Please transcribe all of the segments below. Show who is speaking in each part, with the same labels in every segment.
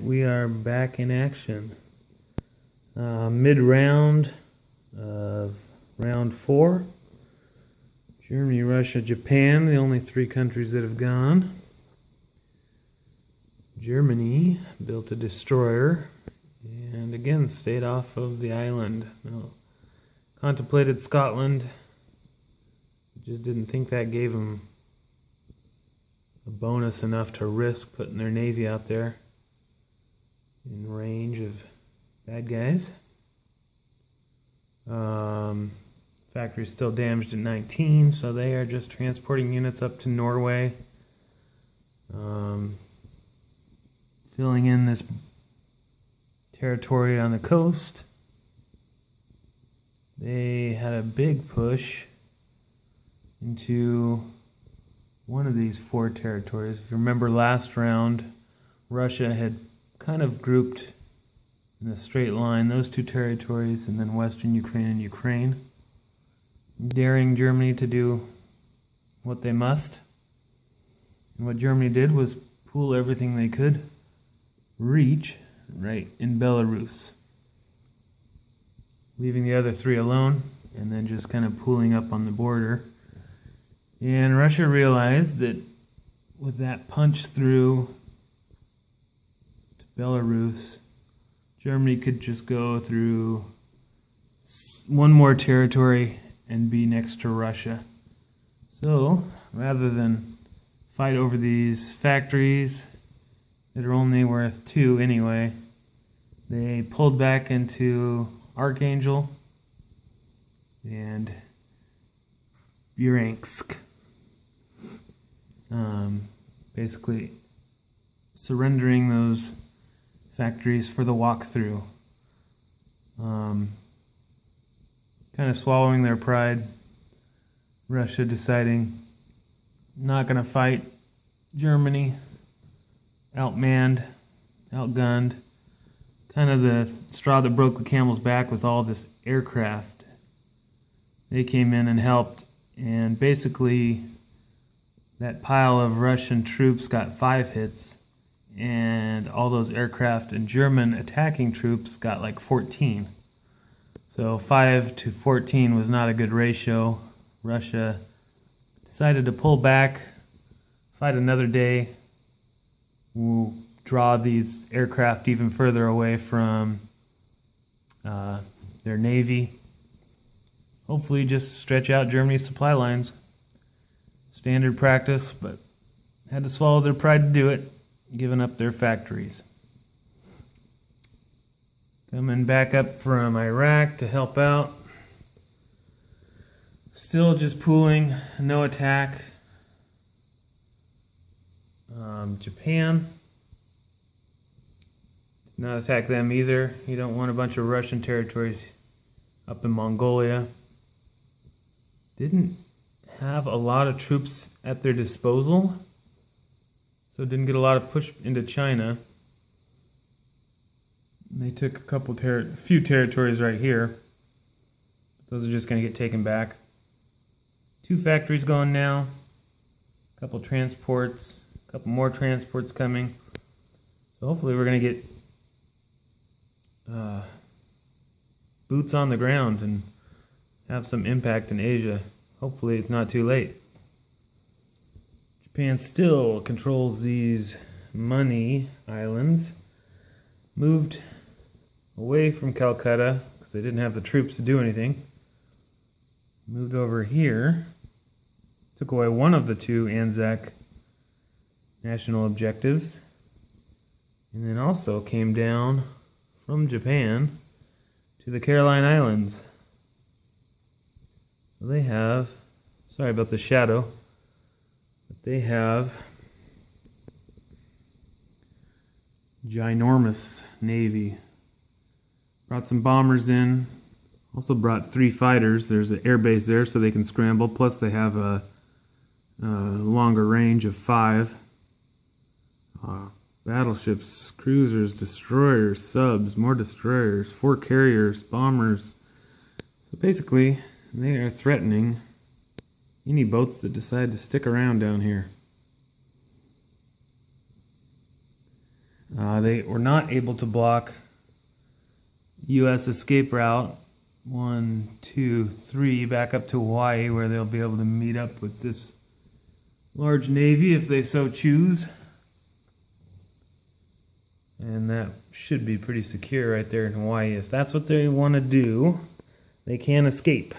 Speaker 1: we are back in action. Mid-round of round 4. Germany, Russia, Japan, the only 3 countries that have gone. Germany built a destroyer and again stayed off of the island. Now, contemplated Scotland, just didn't think that gave them a bonus enough to risk putting their navy out there in range of bad guys. Factory's still damaged at 19, so they are just transporting units up to Norway, filling in this territory on the coast. They had a big push into one of these 4 territories. If you remember last round, Russia had kind of grouped in a straight line those 2 territories and then Western Ukraine and Ukraine, daring Germany to do what they must. And what Germany did was pool everything they could reach right in Belarus, leaving the other 3 alone and then just kind of pooling up on the border. And Russia realized that with that punch through to Belarus, Germany could just go through one more territory and be next to Russia. So, rather than fight over these factories that are only worth 2 anyway, they pulled back into Archangel and Bryansk. Basically surrendering those factories for the walkthrough. Kind of swallowing their pride. Russia deciding not going to fight Germany. Outmanned, outgunned. Kind of the straw that broke the camel's back was all this aircraft. They came in and helped, and basically that pile of Russian troops got 5 hits, and all those aircraft and German attacking troops got like 14. So 5 to 14 was not a good ratio. Russia decided to pull back, fight another day. We'll draw these aircraft even further away from their navy. Hopefully just stretch out Germany's supply lines. Standard practice, but had to swallow their pride to do it, giving up their factories. Coming back up from Iraq to help out. Still just pooling, no attack. Japan. Did not attack them either. You don't want a bunch of Russian territories up in Mongolia. Didn't have a lot of troops at their disposal, so didn't get a lot of push into China. They took a few territories right here. Those are just going to get taken back. 2 factories going now. A couple transports. A couple more transports coming. So hopefully we're going to get boots on the ground and have some impact in Asia. Hopefully it's not too late. Japan still controls these money islands. Moved away from Calcutta because they didn't have the troops to do anything. Moved over here. Took away one of the 2 Anzac national objectives. And then also came down from Japan to the Caroline Islands. So they have, sorry about the shadow, but they have ginormous navy. Brought some bombers in, also brought 3 fighters. There's an air base there so they can scramble, plus they have a longer range of 5. Battleships, cruisers, destroyers, subs, more destroyers, 4 carriers, bombers. So basically, they are threatening any boats that decide to stick around down here. They were not able to block U.S. escape route 1, 2, 3 back up to Hawaii, where they'll be able to meet up with this large navy if they so choose. And that should be pretty secure right there in Hawaii. If that's what they want to do, they can escape.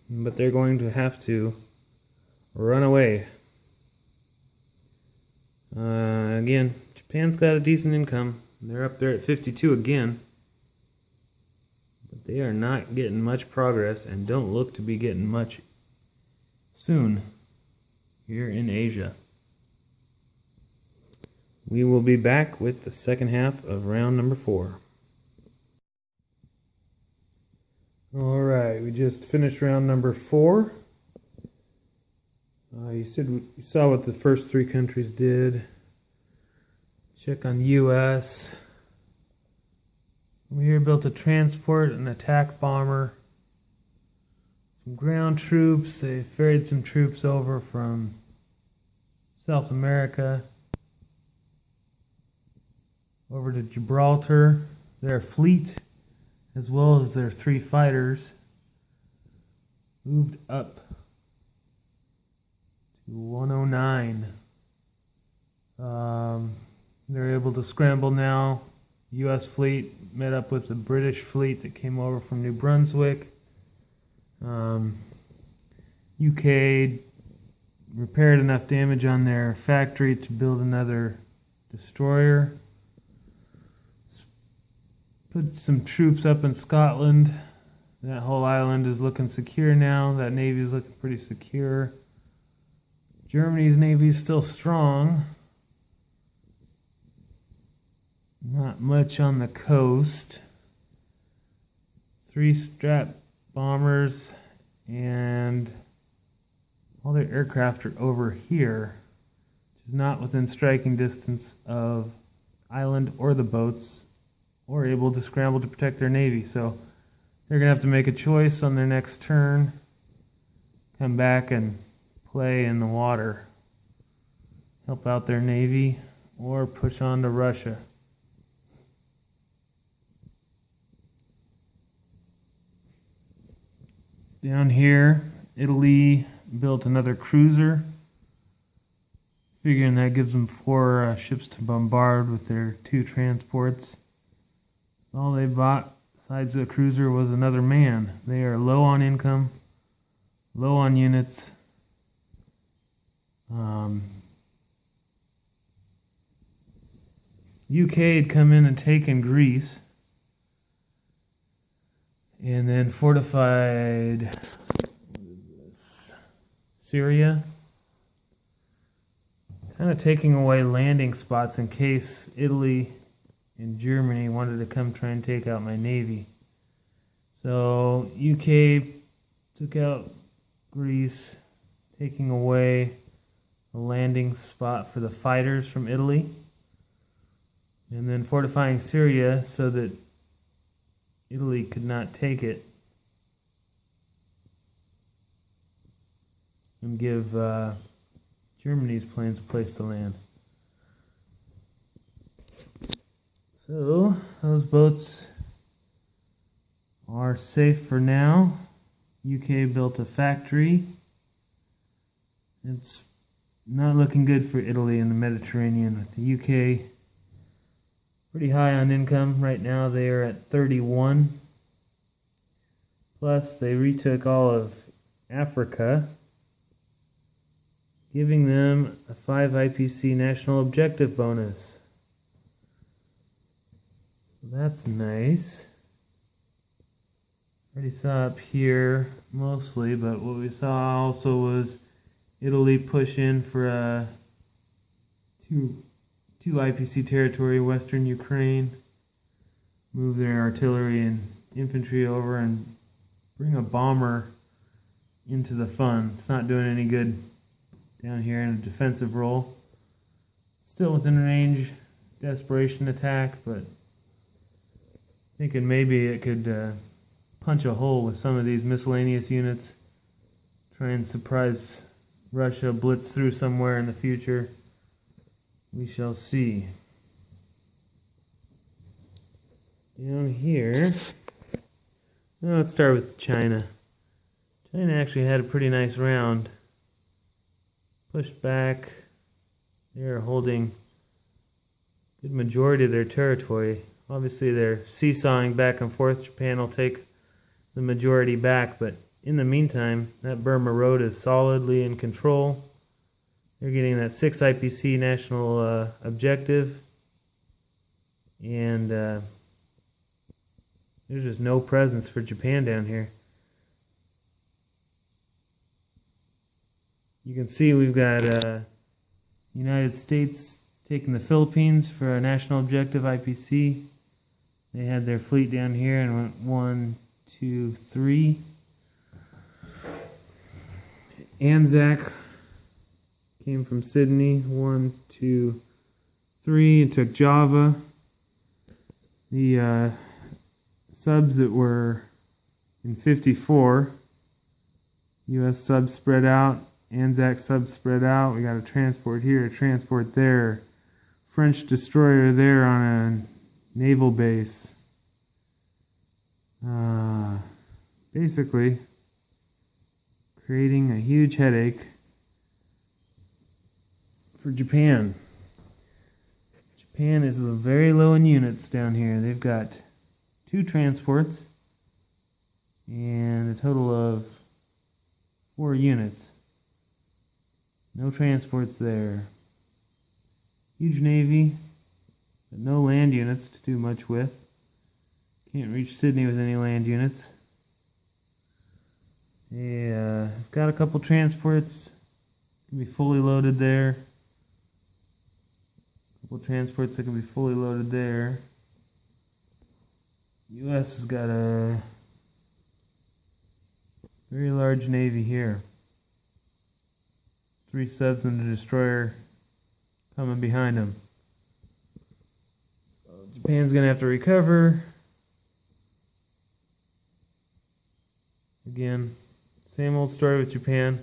Speaker 1: But they're going to have to run away. Again, Japan's got a decent income. They're up there at 52 again. But they are not getting much progress and don't look to be getting much soon here in Asia. We will be back with the second half of round number 4. Alright, we just finished round number 4. You saw what the first 3 countries did. Check on U.S. We here built a transport, an attack bomber, some ground troops. They ferried some troops over from South America over to Gibraltar. Their fleet, as well as their 3 fighters, moved up to 109. They're able to scramble now. U.S. fleet met up with the British fleet that came over from New Brunswick. UK repaired enough damage on their factory to build another destroyer. Put some troops up in Scotland. That whole island is looking secure now. That navy is looking pretty secure. Germany's navy is still strong. Not much on the coast. 3 Strat bombers and all their aircraft are over here, which is not within striking distance of island or the boats, or able to scramble to protect their navy. So they're going to have to make a choice on their next turn. Come back and play in the water. Help out their navy, or push on to Russia. Down here, Italy built another cruiser, figuring that gives them 4 ships to bombard with their 2 transports. All they bought, besides the cruiser, was another man. They are low on income, low on units. UK had come in and taken Greece, and then fortified Syria, kind of taking away landing spots in case Italy and Germany wanted to come try and take out my navy. So UK took out Greece, taking away a landing spot for the fighters from Italy, and then fortifying Syria so that Italy could not take it, and give Germany's planes a place to land. So those boats are safe for now. UK built a factory. It's not looking good for Italy in the Mediterranean, with the UK pretty high on income right now. They are at 31. Plus, they retook all of Africa, giving them a 5 IPC national objective bonus. So that's nice. Already saw up here mostly, but what we saw also was Italy push in for a 2 IPC territory, Western Ukraine, move their artillery and infantry over and bring a bomber into the fun. It's not doing any good down here in a defensive role. Still within range, desperation attack, but thinking maybe it could punch a hole with some of these miscellaneous units, try and surprise Russia, blitz through somewhere in the future. We shall see. down here, well, let's start with China. China actually had a pretty nice round. Pushed back. They're holding a good majority of their territory. Obviously they're seesawing back and forth. Japan will take the majority back, but in the meantime, that Burma Road is solidly in control. They're getting that 6 IPC national objective, and there's just no presence for Japan down here. You can see we've got United States taking the Philippines for a national objective IPC. They had their fleet down here and went 1, 2, 3. Anzac came from Sydney, 1, 2, 3, and took Java. The subs that were in 54, U.S. subs spread out, Anzac subs spread out. We got a transport here, a transport there, French destroyer there on a naval base. Basically creating a huge headache for Japan. Japan is very low in units down here. They've got 2 transports and a total of 4 units. No transports there. Huge navy, but no land units to do much with. Can't reach Sydney with any land units. I've got a couple transports. Can be fully loaded there. A couple transports that can be fully loaded there. U.S. has got a very large navy here. 3 subs and a destroyer coming behind them. So Japan's going to have to recover. Again, same old story with Japan.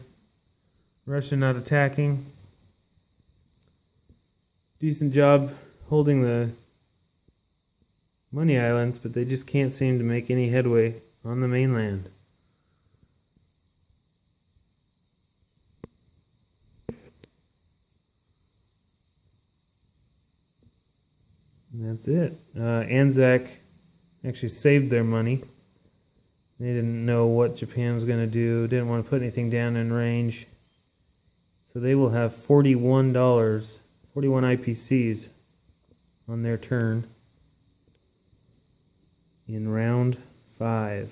Speaker 1: Russia not attacking. Decent job holding the money islands, but they just can't seem to make any headway on the mainland. And that's it. Anzac actually saved their money. They didn't know what Japan was going to do, didn't want to put anything down in range. So they will have $41, 41 IPCs on their turn in round 5.